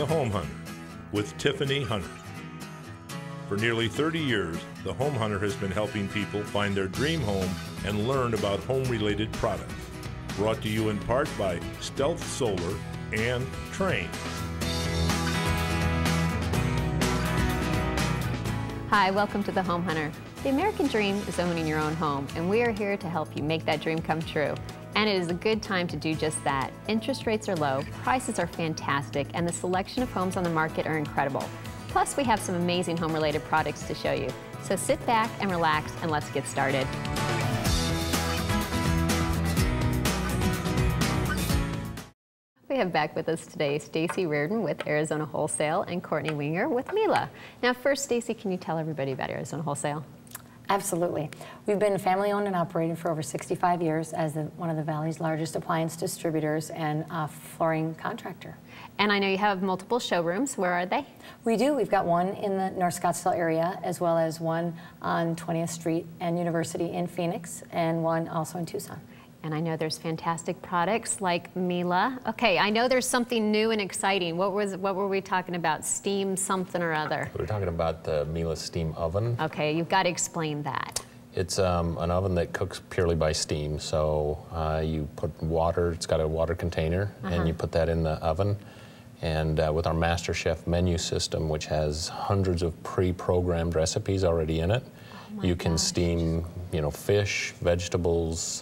The Home Hunter with Tiffany Hunter. For nearly 30 years, The Home Hunter has been helping people find their dream home and learn about home-related products. Brought to you in part by Stealth Solar and Train. Hi, welcome to The Home Hunter. The American dream is owning your own home, and we are here to help you make that dream come true. And it is a good time to do just that. Interest rates are low, prices are fantastic, and the selection of homes on the market are incredible. Plus, we have some amazing home-related products to show you. So sit back and relax, and let's get started. We have back with us today Stacy Reardon with Arizona Wholesale and Courtney Winger with Mila. Now first, Stacy, can you tell everybody about Arizona Wholesale? Absolutely. We've been family owned and operated for over 65 years as one of the Valley's largest appliance distributors and a flooring contractor. And I know you have multiple showrooms. Where are they? We do. We've got one in the North Scottsdale area, as well as one on 20th Street and University in Phoenix, and one also in Tucson. And I know there's fantastic products like Mila. Okay, I know there's something new and exciting. What were we talking about? Steam something or other? We're talking about the Mila steam oven. Okay, you've got to explain that. It's an oven that cooks purely by steam. So you put water, it's got a water container, and you put that in the oven. And with our Master Chef menu system, which has hundreds of pre-programmed recipes already in it, you can steam, you know, fish, vegetables.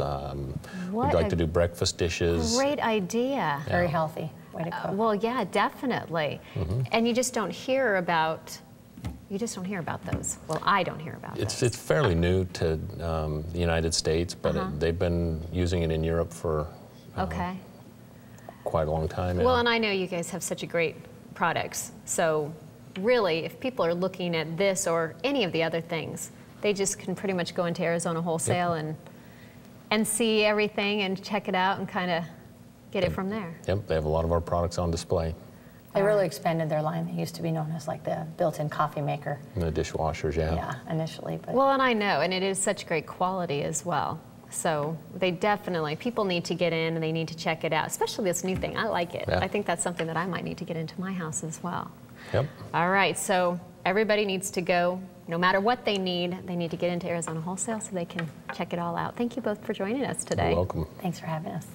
We'd like to do breakfast dishes. Great idea. Yeah. Very healthy way to cook. Well, yeah, definitely. And you just don't hear about. You just don't hear about those. Well, I don't hear about those. It's fairly new to the United States, but they've been using it in Europe for quite a long time. Well, and I know you guys have such a great products. So really, if people are looking at this or any of the other things, they just can pretty much go into Arizona Wholesale and see everything and check it out and kind of get it from there. Yep, they have a lot of our products on display. They really expanded their line. They used to be known as like the built-in coffee maker. And the dishwashers, Yeah, initially. But well, and I know, and it is such great quality as well. So they definitely, people need to get in and they need to check it out, especially this new thing. I like it. Yeah. I think that's something that I might need to get into my house as well. Yep. All right, so everybody needs to go, no matter what they need to get into Arizona Wholesale so they can check it all out. Thank you both for joining us today. You're welcome. Thanks for having us.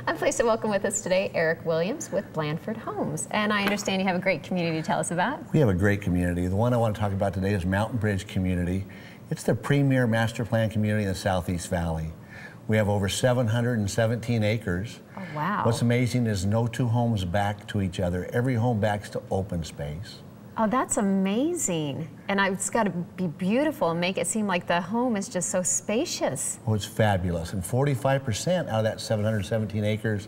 I'm pleased to welcome with us today Eric Williams with Blanford Homes. And I understand you have a great community to tell us about. We have a great community. The one I want to talk about today is Mountain Bridge Community. It's the premier master plan community in the Southeast Valley. We have over 717 acres. Oh, wow. What's amazing is no two homes back to each other. Every home backs to open space. Oh, that's amazing. And it's got to be beautiful and make it seem like the home is just so spacious. Oh, it's fabulous. And 45% out of that 717 acres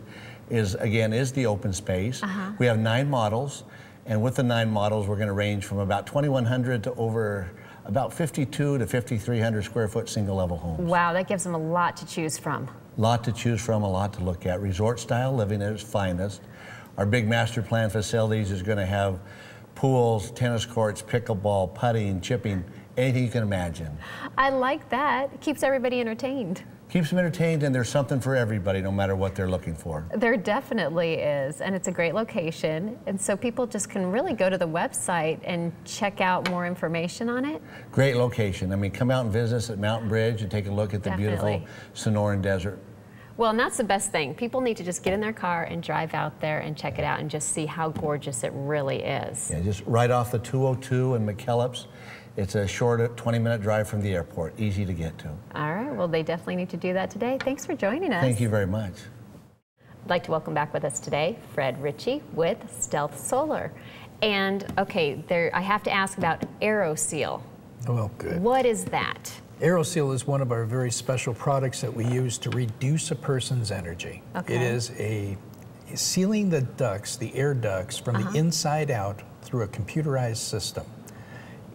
is the open space. We have 9 models. And with the 9 models, we're going to range from about 2,100 to over about 52 to 5,300 square foot single level homes. Wow, that gives them a lot to choose from. A lot to choose from, a lot to look at. Resort style living at its finest. Our big master plan facilities is going to have pools, tennis courts, pickleball, putting, chipping, anything you can imagine. I like that. It keeps everybody entertained. Keeps them entertained, and there's something for everybody, no matter what they're looking for. There definitely is, and it's a great location. And so people just can really go to the website and check out more information on it. Great location. I mean, come out and visit us at Mountain Bridge and take a look at the beautiful Sonoran Desert. Well, and that's the best thing. People need to just get in their car and drive out there and check it out and just see how gorgeous it really is. Yeah, just right off the 202 in McKellips. It's a short 20-minute drive from the airport, easy to get to. All right, well, they definitely need to do that today. Thanks for joining us. Thank you very much. I'd like to welcome back with us today Fred Ritchie with Stealth Solar. And, okay, I have to ask about AeroSeal. Well, good. What is that? AeroSeal is one of our very special products that we use to reduce a person's energy. Okay. It is sealing the ducts, the air ducts, from the inside out through a computerized system.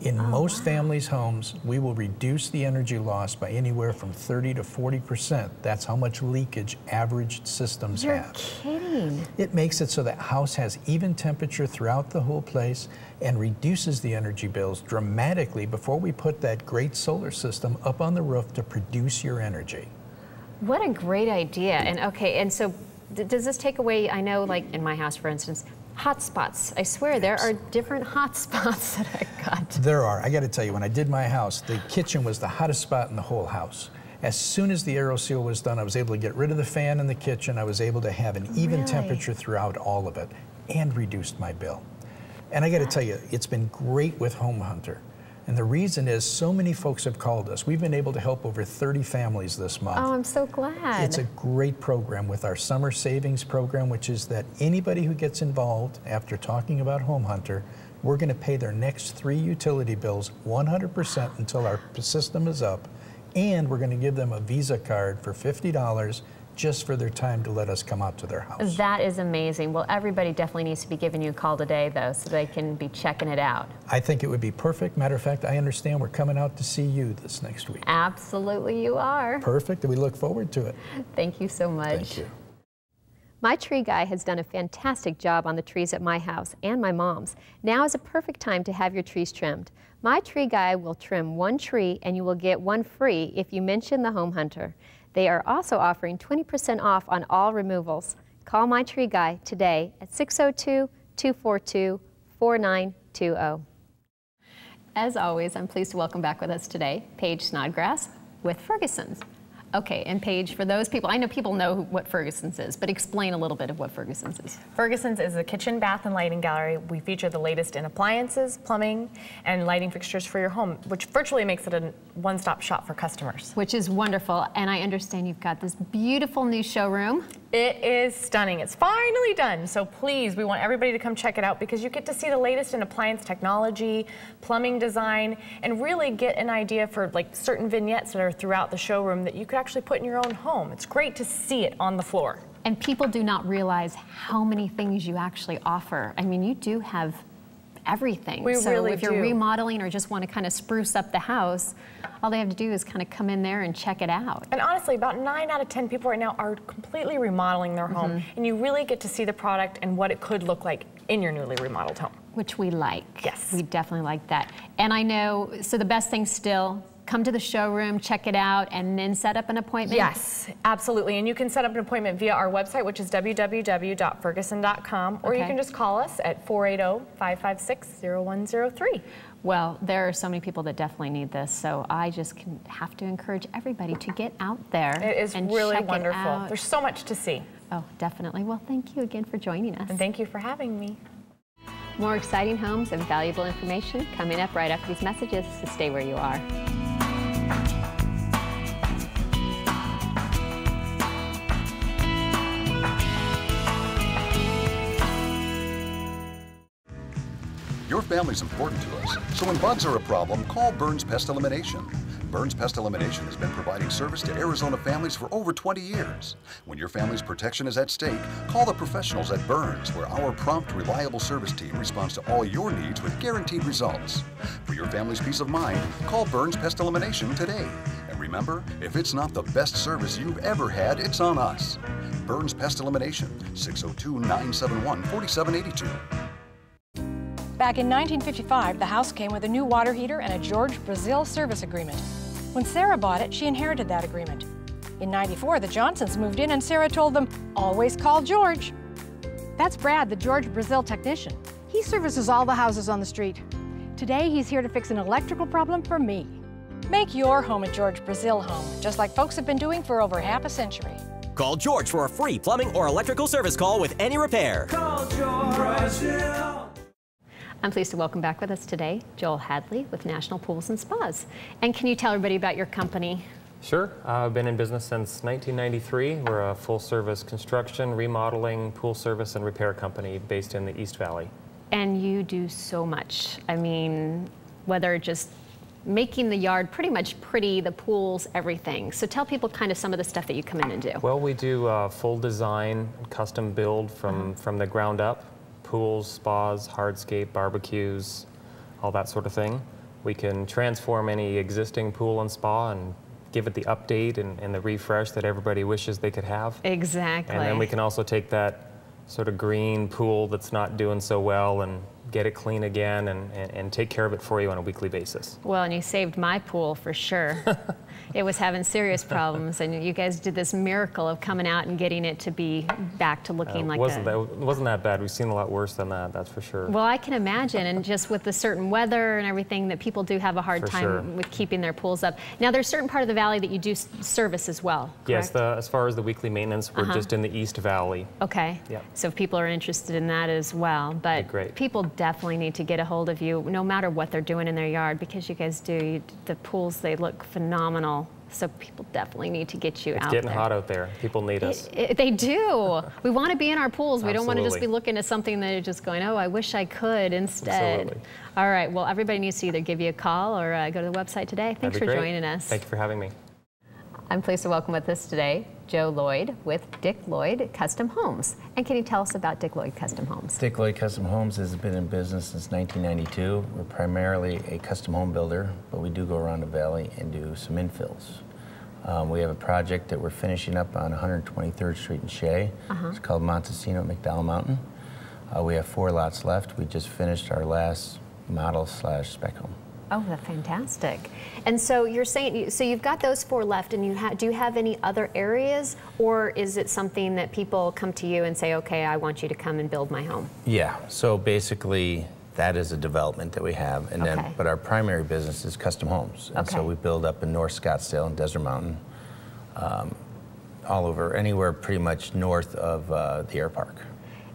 In most families' homes, we will reduce the energy loss by anywhere from 30 to 40%. That's how much leakage average systems have. You're kidding. It makes it so that house has even temperature throughout the whole place and reduces the energy bills dramatically before we put that great solar system up on the roof to produce your energy. What a great idea. And okay, and so does this take away, I know like in my house, for instance, hot spots. I swear there are different hot spots that I got. There are. I got to tell you, when I did my house, the kitchen was the hottest spot in the whole house. As soon as the AeroSeal was done, I was able to get rid of the fan in the kitchen. I was able to have an even temperature throughout all of it and reduced my bill. And I got to tell you, it's been great with Home Hunter. And the reason is so many folks have called us. We've been able to help over 30 families this month. Oh, I'm so glad. It's a great program with our summer savings program, which is that anybody who gets involved after talking about Home Hunter, we're going to pay their next 3 utility bills 100% until our system is up. And we're going to give them a Visa card for $50 just for their time to let us come out to their house. That is amazing. Well, everybody definitely needs to be giving you a call today, though, so they can be checking it out. I think it would be perfect. Matter of fact, I understand we're coming out to see you this next week. Absolutely, you are. Perfect, and we look forward to it. Thank you so much. Thank you. My tree guy has done a fantastic job on the trees at my house and my mom's. Now is a perfect time to have your trees trimmed. My tree guy will trim 1 tree and you will get 1 free if you mention the Home Hunter. They are also offering 20% off on all removals. Call My Tree Guy today at 602-242-4920. As always, I'm pleased to welcome back with us today Paige Snodgrass with Ferguson's. Okay, and Paige, for those people, I know people know what Ferguson's is, but explain a little bit of what Ferguson's is. Ferguson's is a kitchen, bath, and lighting gallery. We feature the latest in appliances, plumbing, and lighting fixtures for your home, which virtually makes it a one-stop shop for customers. Which is wonderful, and I understand you've got this beautiful new showroom. It is stunning. It's finally done, so please, we want everybody to come check it out because you get to see the latest in appliance technology, plumbing design, and really get an idea for like certain vignettes that are throughout the showroom that you could actually put in your own home. It's great to see it on the floor. And people do not realize how many things you actually offer. I mean, you do have everything. So if you're remodeling or just want to kind of spruce up the house, all they have to do is kind of come in there and check it out. And honestly, about 9 out of 10 people right now are completely remodeling their home, and you really get to see the product and what it could look like in your newly remodeled home. Which we like. Yes. We definitely like that. And I know, so the best thing still, come to the showroom, check it out, and then set up an appointment? Yes, absolutely. And you can set up an appointment via our website, which is www.ferguson.com, or you can just call us at 480-556-0103. Well, there are so many people that definitely need this, so I just have to encourage everybody to get out there. It is and really check wonderful. It out. There's so much to see. Oh, definitely. Well, thank you again for joining us. And thank you for having me. More exciting homes and valuable information coming up right after these messages, so stay where you are. Your family's important to us, so when bugs are a problem, call Burns Pest Elimination. Burns Pest Elimination has been providing service to Arizona families for over 20 years. When your family's protection is at stake, call the professionals at Burns, where our prompt, reliable service team responds to all your needs with guaranteed results. For your family's peace of mind, call Burns Pest Elimination today. And remember, if it's not the best service you've ever had, it's on us. Burns Pest Elimination, 602-971-4782. Back in 1955, the house came with a new water heater and a George Brazil service agreement. When Sarah bought it, she inherited that agreement. In '94, the Johnsons moved in and Sarah told them, always call George. That's Brad, the George Brazil technician. He services all the houses on the street. Today, he's here to fix an electrical problem for me. Make your home a George Brazil home, just like folks have been doing for over half a century. Call George for a free plumbing or electrical service call with any repair. Call George Brazil. I'm pleased to welcome back with us today Joel Hadley with National Pools and Spas. And can you tell everybody about your company? Sure. I've been in business since 1993. We're a full-service construction, remodeling, pool service, and repair company based in the East Valley. And you do so much. I mean, whether just making the yard pretty much pretty, the pools, everything. So tell people kind of some of the stuff that you come in and do. Well, we do full design, custom build from the ground up. Pools, spas, hardscape, barbecues, all that sort of thing. We can transform any existing pool and spa and give it the update and the refresh that everybody wishes they could have. Exactly. And then we can also take that sort of green pool that's not doing so well and get it clean again, and take care of it for you on a weekly basis. Well, and you saved my pool for sure. It was having serious problems, and you guys did this miracle of coming out and getting it to be back to looking like it wasn't that bad. We've seen a lot worse than that, that's for sure. Well, I can imagine, and just with the certain weather and everything, that people do have a hard time with keeping their pools up. Now, there's a certain part of the valley that you do service as well, correct? Yes, as far as the weekly maintenance, we're just in the East Valley. Okay. Yep. So if people are interested in that as well, but people definitely need to get a hold of you, no matter what they're doing in their yard, because you guys do, the pools, they look phenomenal. So people definitely need to get you out there. It's getting hot out there. People need us. They do. We want to be in our pools. We don't want to just be looking at something that is just going, oh, I wish I could instead. Absolutely. All right. Well, everybody needs to either give you a call or go to the website today. Thanks for joining us. Thank you for having me. I'm pleased to welcome with us today Joe Lloyd with Dick Lloyd Custom Homes. And can you tell us about Dick Lloyd Custom Homes? Dick Lloyd Custom Homes has been in business since 1992. We're primarily a custom home builder, but we do go around the valley and do some infills. We have a project that we're finishing up on 123rd Street in Shea. It's called Montesino at McDowell Mountain. We have 4 lots left. We just finished our last model/spec home. Oh, that's fantastic. And so you're saying, so you've got those 4 left, and do you have any other areas, or is it something that people come to you and say, okay, I want you to come and build my home? Yeah, so basically that is a development that we have, and then, but our primary business is custom homes. And so we build up in North Scottsdale and Desert Mountain, all over, anywhere pretty much north of the air park.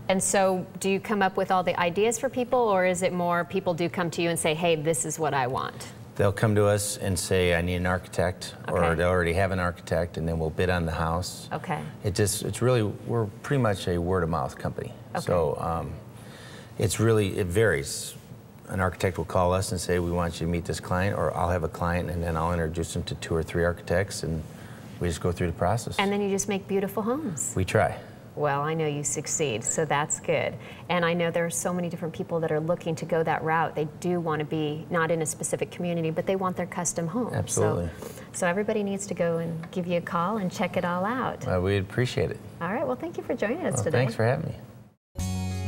And so do you come up with all the ideas for people, or is it more people do come to you and say, hey, this is what I want? They'll come to us and say, I need an architect, or they already have an architect, and then we'll bid on the house. It's really, we're pretty much a word-of-mouth company. So it varies. An architect will call us and say, we want you to meet this client, or I'll have a client and then I'll introduce them to 2 or 3 architects, and we just go through the process. And then you just make beautiful homes. We try. Well, I know you succeed, so that's good. And I know there are so many different people that are looking to go that route. They do want to be not in a specific community, but they want their custom home. Absolutely. So everybody needs to go and give you a call and check it all out. We'd appreciate it. All right, well, thank you for joining us today. Thanks for having me.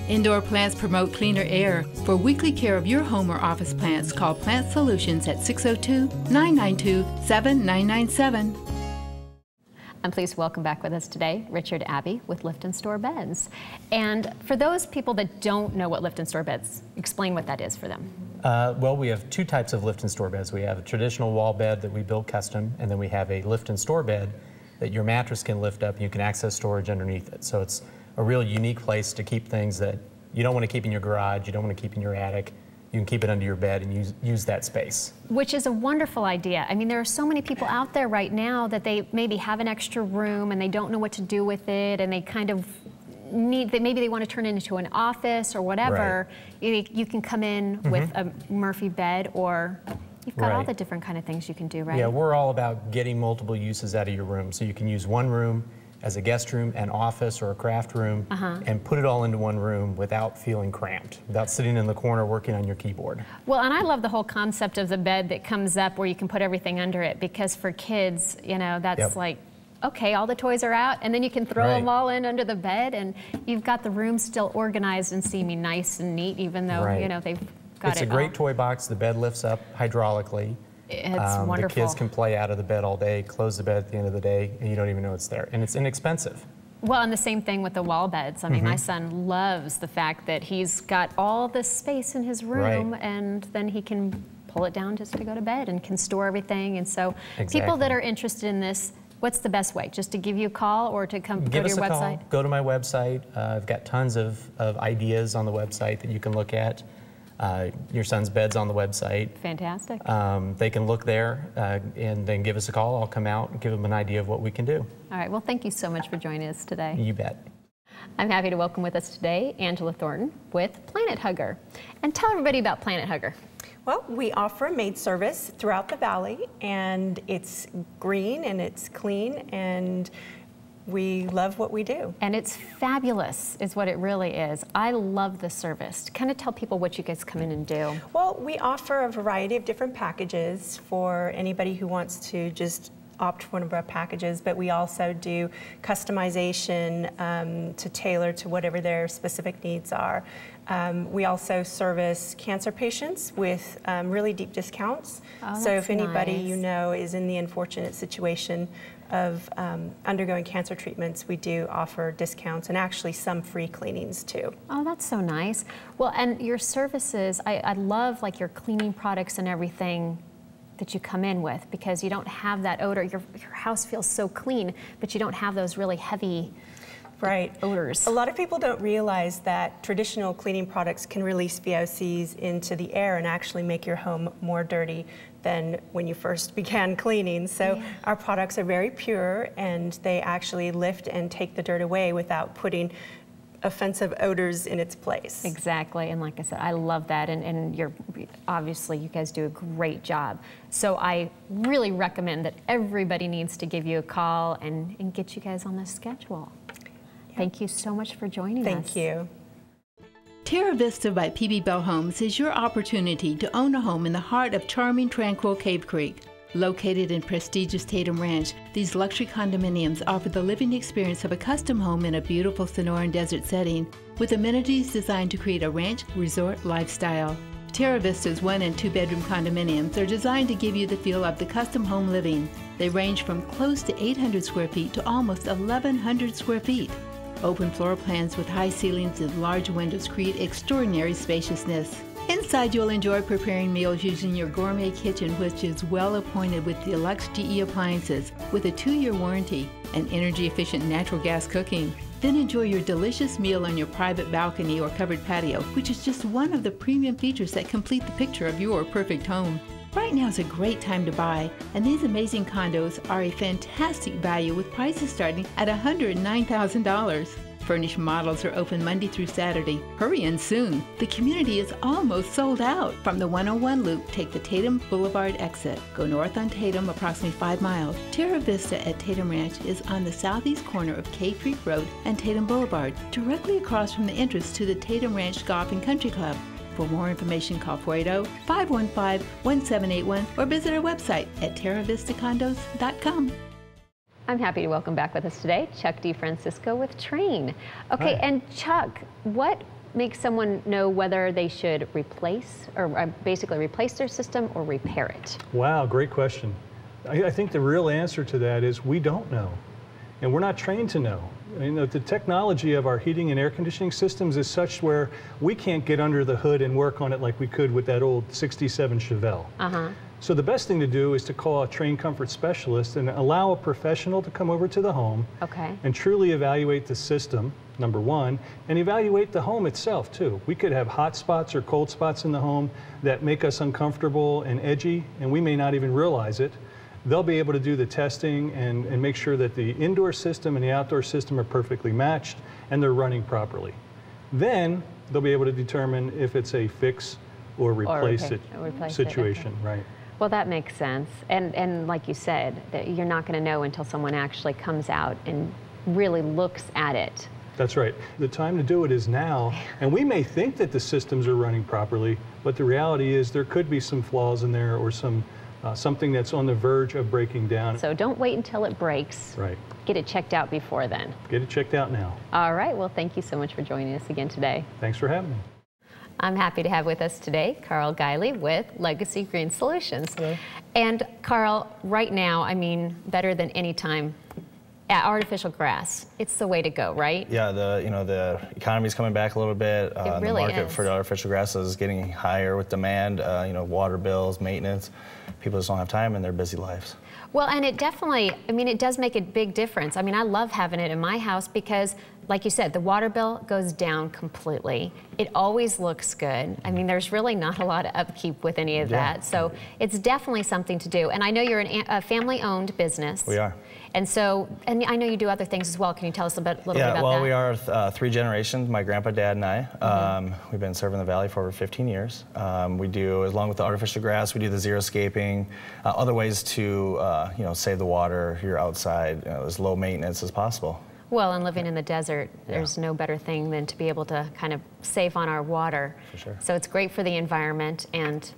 Indoor plants promote cleaner air. For weekly care of your home or office plants, call Plant Solutions at 602-992-7997. I'm pleased to welcome back with us today Richard Abbey with Lift and Store Beds. And for those people that don't know what Lift and Store Beds, explain what that is for them. Well, we have 2 types of lift and store beds. We have a traditional wall bed that we build custom, and then we have a lift and store bed that your mattress can lift up and you can access storage underneath it. So it's a real unique place to keep things that you don't want to keep in your garage, you don't want to keep in your attic. You can keep it under your bed and use that space. Which is a wonderful idea. I mean, there are so many people out there right now that they maybe have an extra room and they don't know what to do with it, and they kind of maybe they want to turn it into an office or whatever. You can come in with a Murphy bed, or you've got all the different kind of things you can do, right? Yeah, we're all about getting multiple uses out of your room. So you can use one room as a guest room, an office, or a craft room, and put it all into one room without feeling cramped, without sitting in the corner working on your keyboard. Well, and I love the whole concept of the bed that comes up where you can put everything under it, because for kids, you know, that's like, okay, all the toys are out, and then you can throw them all in under the bed, and you've got the room still organized and seeming nice and neat, even though, you know, they've got It's a great toy box. The bed lifts up hydraulically. It's wonderful. The kids can play out of the bed all day, close the bed at the end of the day, and you don't even know it's there. And it's inexpensive. Well, and the same thing with the wall beds. I mean, my son loves the fact that he's got all this space in his room, and then he can pull it down just to go to bed and can store everything. And so people that are interested in this, what's the best way? Just to give you a call, or to come go to your website? Go to my website. I've got tons of ideas on the website that you can look at. Your son's bed's on the website. Fantastic. They can look there and then give us a call. I'll come out and give them an idea of what we can do. All right. Well, thank you so much for joining us today. You bet. I'm happy to welcome with us today Angela Thornton with Planet Hugger. And tell everybody about Planet Hugger. Well, we offer a maid service throughout the valley, and it's green and it's clean, and we love what we do. And it's fabulous, is what it really is. I love the service. Kind of tell people what you guys come in and do. Well, we offer a variety of different packages for anybody who wants to just opt for one of our packages, but we also do customization to tailor to whatever their specific needs are. We also service cancer patients with really deep discounts. Oh, so if anybody nice. you know is in the unfortunate situation of undergoing cancer treatments, we do offer discounts and actually some free cleanings too. Oh, that's so nice. Well, and your services, I love like your cleaning products and everything that you come in with, because you don't have that odor. Your house feels so clean, but you don't have those really heavy odors. A lot of people don't realize that traditional cleaning products can release VOCs into the air and actually make your home more dirty than when you first began cleaning. So our products are very pure, and they actually lift and take the dirt away without putting offensive odors in its place. Exactly, and like I said, I love that, and you're obviously, you guys do a great job. So I really recommend that everybody needs to give you a call and get you guys on the schedule. Thank you so much for joining us. Thank you. Terra Vista by PB Bell Homes is your opportunity to own a home in the heart of charming, tranquil Cave Creek. Located in prestigious Tatum Ranch, these luxury condominiums offer the living experience of a custom home in a beautiful Sonoran desert setting, with amenities designed to create a ranch resort lifestyle. Terra Vista's 1- and 2-bedroom condominiums are designed to give you the feel of the custom home living. They range from close to 800 square feet to almost 1,100 square feet. Open floor plans with high ceilings and large windows create extraordinary spaciousness. Inside, you'll enjoy preparing meals using your gourmet kitchen, which is well appointed with deluxe GE appliances with a 2-year warranty and energy-efficient natural gas cooking. Then enjoy your delicious meal on your private balcony or covered patio, which is just one of the premium features that complete the picture of your perfect home. Right now is a great time to buy, and these amazing condos are a fantastic value with prices starting at $109,000. Furnished models are open Monday through Saturday. Hurry in soon. The community is almost sold out. From the 101 loop, take the Tatum Boulevard exit. Go north on Tatum approximately 5 miles. Terra Vista at Tatum Ranch is on the southeast corner of Cave Creek Road and Tatum Boulevard, directly across from the entrance to the Tatum Ranch Golf and Country Club. For more information, call 480-515-1781 or visit our website at terravistacondos.com. I'm happy to welcome back with us today Chuck DeFrancisco with Trane. Okay, Hi. and Chuck, what makes someone know whether they should replace or basically replace their system or repair it? Wow, great question. I think the real answer to that is we don't know, and we're not trained to know. You know, the technology of our heating and air conditioning systems is such where we can't get under the hood and work on it like we could with that old '67 Chevelle. So the best thing to do is to call a Trane comfort specialist and allow a professional to come over to the home and truly evaluate the system, number one, and evaluate the home itself too. We could have hot spots or cold spots in the home that make us uncomfortable and edgy, and we may not even realize it. They'll be able to do the testing and make sure that the indoor system and the outdoor system are perfectly matched and they're running properly. Then they'll be able to determine if it's a fix or replace situation, right? Well, that makes sense. And like you said, that you're not going to know until someone actually comes out and really looks at it. That's right. The time to do it is now. And we may think that the systems are running properly, but the reality is there could be some flaws in there or something that's on the verge of breaking down. So don't wait until it breaks. Right. Get it checked out before then. Get it checked out now. All right. Well, thank you so much for joining us again today. Thanks for having me. I'm happy to have with us today Carl Guiley with Legacy Green Solutions. Hello. And Carl, right now, I mean, better than any time, artificial grass, it's the way to go, right? Yeah, the economy's coming back a little bit. It really the market is. for the artificial grass is getting higher with demand. Water bills, maintenance. People just don't have time in their busy lives. Well, and it definitely, I mean, it does make a big difference. I mean, I love having it in my house because, like you said, the water bill goes down completely. It always looks good. I mean, there's really not a lot of upkeep with any of that. So it's definitely something to do. And I know you're a family-owned business. We are. And so, and I know you do other things as well. Can you tell us a little bit about that? Yeah, well, we are 3 generations, my grandpa, dad, and I. We've been serving the valley for over 15 years. We do, along with the artificial grass, we do the xeriscaping, other ways to, save the water, you're outside, as low maintenance as possible. Well, and living in the desert, there's no better thing than to be able to kind of save on our water. For sure. So it's great for the environment, and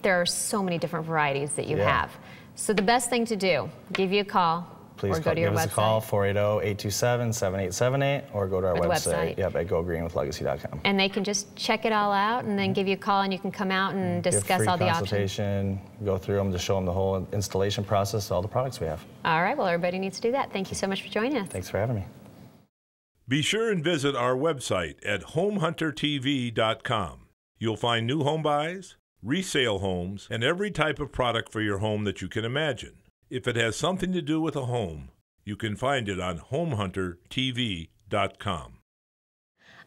there are so many different varieties that you have. So the best thing to do, give you a call. Please or go to your give us website. a call, 480-827-7878, or go to our Or the website, website. yep, at gogreenwithlegacy.com. And they can just check it all out and then give you a call and you can come out and discuss all the options. Consultation, go through them to show them the whole installation process, all the products we have. All right, well, everybody needs to do that. Thank you so much for joining us. Thanks for having me. Be sure and visit our website at homehuntertv.com. You'll find new home buys, resale homes, and every type of product for your home that you can imagine. If it has something to do with a home, you can find it on homehuntertv.com.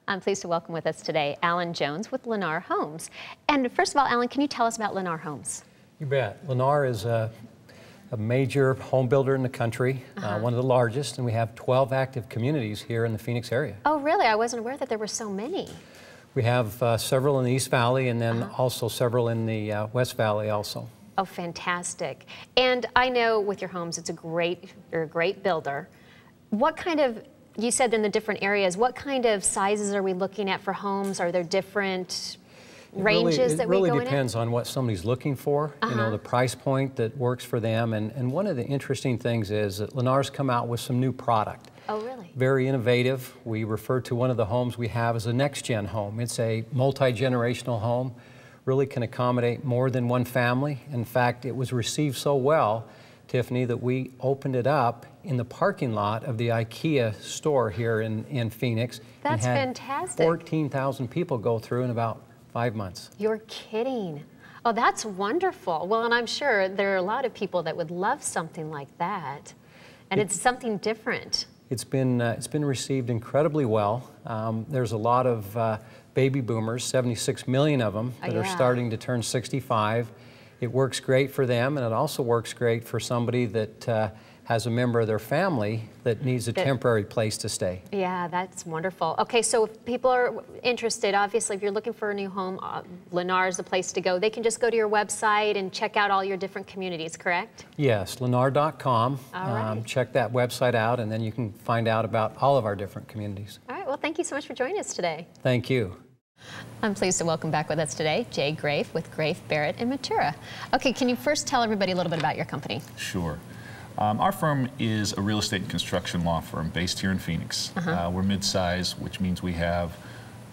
I'm pleased to welcome with us today Alan Jones with Lennar Homes. And first of all, Alan, can you tell us about Lennar Homes? You bet. Lennar is a major home builder in the country, one of the largest, and we have 12 active communities here in the Phoenix area. Oh, really? I wasn't aware that there were so many. We have several in the East Valley and then also several in the West Valley also. Oh, fantastic. And I know with your homes, you're a great builder. What kind of, you said in the different areas, what kind of sizes are we looking at for homes? Are there different ranges that we go in? It really depends on what somebody's looking for, you know, the price point that works for them. And one of the interesting things is that Lennar's come out with some new product. Oh, really? Very innovative. We refer to one of the homes we have as a next-gen home. It's a multi-generational home. Really can accommodate more than one family. In fact, it was received so well, Tiffany, that we opened it up in the parking lot of the IKEA store here in Phoenix. That's and had fantastic. 14,000 people go through in about 5 months. You're kidding. Oh, that's wonderful. Well, and I'm sure there are a lot of people that would love something like that. And it's something different. It's been received incredibly well. There's a lot of baby boomers, 76 million of them, that are starting to turn 65. It works great for them, and it also works great for somebody that has a member of their family that needs a temporary place to stay. Yeah, that's wonderful. Okay, so if people are interested, obviously, if you're looking for a new home, Lennar is the place to go. They can just go to your website and check out all your different communities, correct? Yes, lennar.com. All right. Check that website out, and then you can find out about all of our different communities. All right, well, thank you so much for joining us today. Thank you. I'm pleased to welcome back with us today Jay Graif with Graif, Barrett, and Motura. Okay, can you first tell everybody a little bit about your company? Sure. Our firm is a real estate and construction law firm based here in Phoenix. We're mid-size, which means we have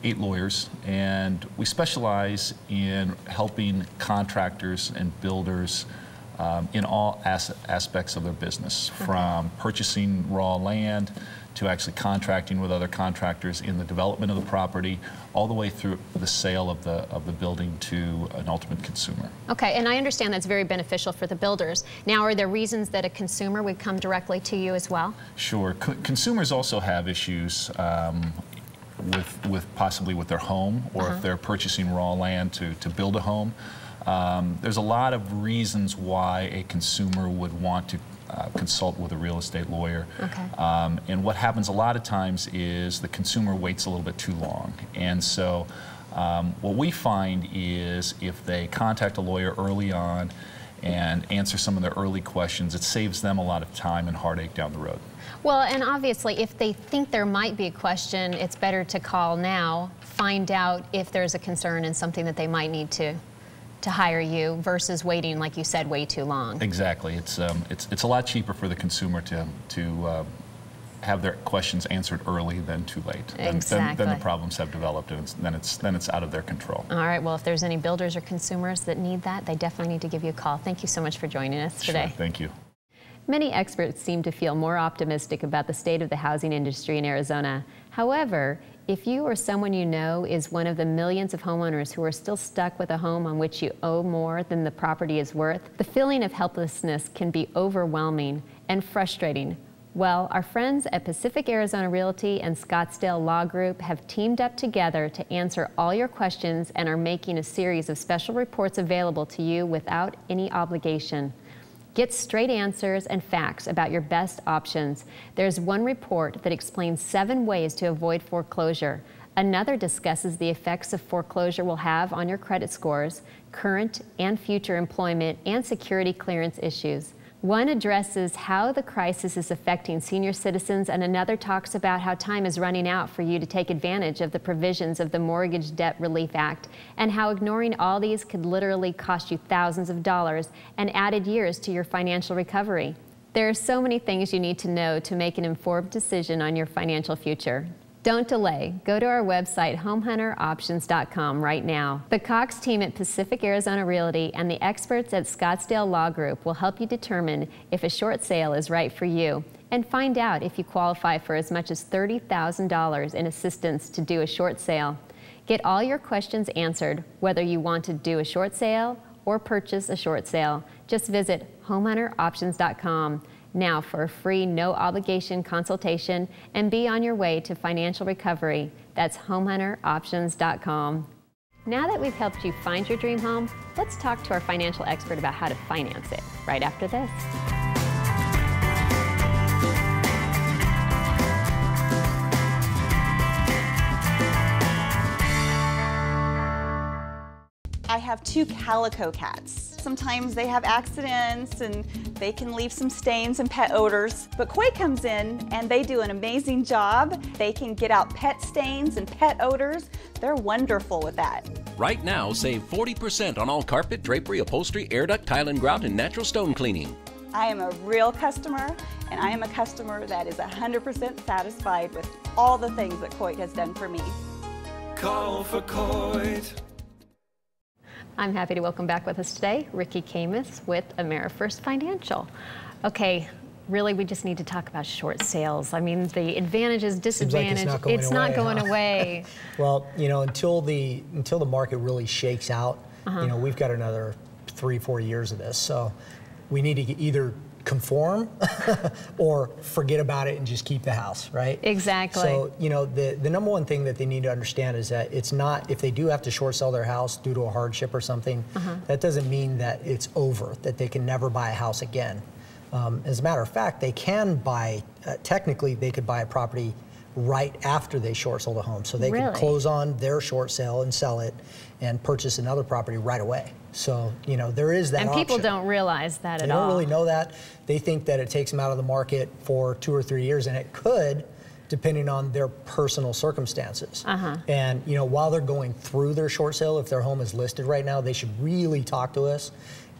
8 lawyers, and we specialize in helping contractors and builders in all aspects of their business, from purchasing raw land to actually contracting with other contractors in the development of the property, all the way through the sale of the building to an ultimate consumer. Okay, and I understand that's very beneficial for the builders. Now, are there reasons that a consumer would come directly to you as well? Sure. Consumers also have issues with possibly with their home, or if they're purchasing raw land to build a home. There's a lot of reasons why a consumer would want to consult with a real estate lawyer. And what happens a lot of times is the consumer waits a little bit too long. And so what we find is if they contact a lawyer early on and answer some of their early questions, it saves them a lot of time and heartache down the road. Well, and obviously, if they think there might be a question, it's better to call now, find out if there's a concern and something that they might need to hire you versus waiting, like you said, way too long. Exactly. It's a lot cheaper for the consumer to have their questions answered early than too late. Exactly. Then the problems have developed, and then it's out of their control. All right. Well, if there's any builders or consumers that need that, they definitely need to give you a call. Thank you so much for joining us today. Sure. Thank you. Many experts seem to feel more optimistic about the state of the housing industry in Arizona. However, if you or someone you know is one of the millions of homeowners who are still stuck with a home on which you owe more than the property is worth, the feeling of helplessness can be overwhelming and frustrating. Well, our friends at Pacific Arizona Realty and Scottsdale Law Group have teamed up together to answer all your questions and are making a series of special reports available to you without any obligation. Get straight answers and facts about your best options. There's one report that explains 7 ways to avoid foreclosure. Another discusses the effects of foreclosure will have on your credit scores, current and future employment, and security clearance issues. One addresses how the crisis is affecting senior citizens, and another talks about how time is running out for you to take advantage of the provisions of the Mortgage Debt Relief Act, and how ignoring all these could literally cost you thousands of dollars and added years to your financial recovery. There are so many things you need to know to make an informed decision on your financial future. Don't delay. Go to our website, homehunteroptions.com, right now. The Cox team at Pacific Arizona Realty and the experts at Scottsdale Law Group will help you determine if a short sale is right for you and find out if you qualify for as much as $30,000 in assistance to do a short sale. Get all your questions answered, whether you want to do a short sale or purchase a short sale. Just visit homehunteroptions.com now for a free, no-obligation consultation and be on your way to financial recovery. That's homehunteroptions.com. Now that we've helped you find your dream home, let's talk to our financial expert about how to finance it right after this. I have 2 calico cats. Sometimes they have accidents and they can leave some stains and pet odors. But Koi comes in and they do an amazing job. They can get out pet stains and pet odors. They're wonderful with that. Right now, save 40% on all carpet, drapery, upholstery, air duct, tile and grout, and natural stone cleaning. I am a real customer, and I am a customer that is 100% satisfied with all the things that Coit has done for me. Call for Coit. I'm happy to welcome back with us today Ricky Camus with AmeriFirst Financial. Okay, really we just need to talk about short sales. I mean, the advantages, disadvantages, it's not going away. Well, you know, until the market really shakes out, you know, we've got another 3-4 years of this. So we need to either conform or forget about it and just keep the house, right? Exactly. So, you know, the number one thing that they need to understand is that it's not, if they do have to short sell their house due to a hardship or something, that doesn't mean that it's over, that they can never buy a house again. As a matter of fact, they can buy, technically they could buy a property right after they short sold a home. So they can close on their short sale and sell it and purchase another property right away. So, you know, there is that option. And people don't realize that at all. They don't really know that. They think that it takes them out of the market for 2 or 3 years, and it could, depending on their personal circumstances. And, you know, while they're going through their short sale, if their home is listed right now, they should really talk to us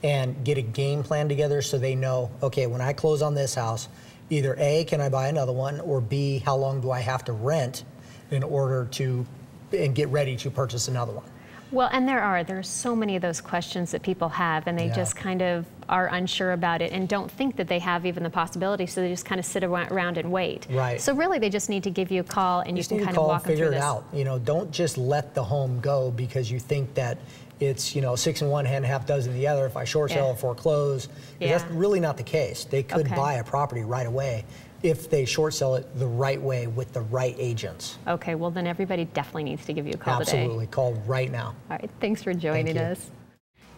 and get a game plan together so they know, okay, when I close on this house, either A, can I buy another one, or B, how long do I have to rent in order to and get ready to purchase another one? Well, and there's so many of those questions that people have, and they just kind of are unsure about it and don't think that they have even the possibility, so they just kind of sit around and wait. Right. So really, they just need to give you a call, and you can kind of walk them through this. Figure it out. You know, don't just let the home go because you think that it's, you know, 6 in one hand, half dozen in the other. If I short sell or foreclose, that's really not the case. They could buy a property right away if they short sell it the right way with the right agents. Okay, well then everybody definitely needs to give you a call today. Absolutely, call right now. All right, thanks for joining us.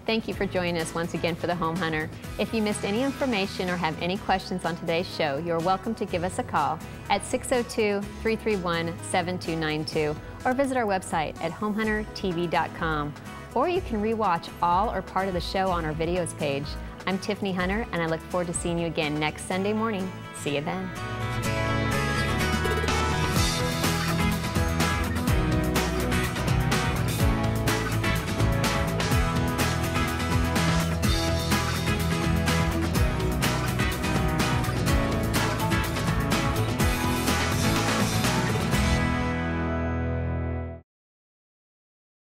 Thank you for joining us once again for The Home Hunter. If you missed any information or have any questions on today's show, you're welcome to give us a call at 602-331-7292 or visit our website at homehuntertv.com. Or you can rewatch all or part of the show on our videos page. I'm Tiffany Hunter, and I look forward to seeing you again next Sunday morning. See you then.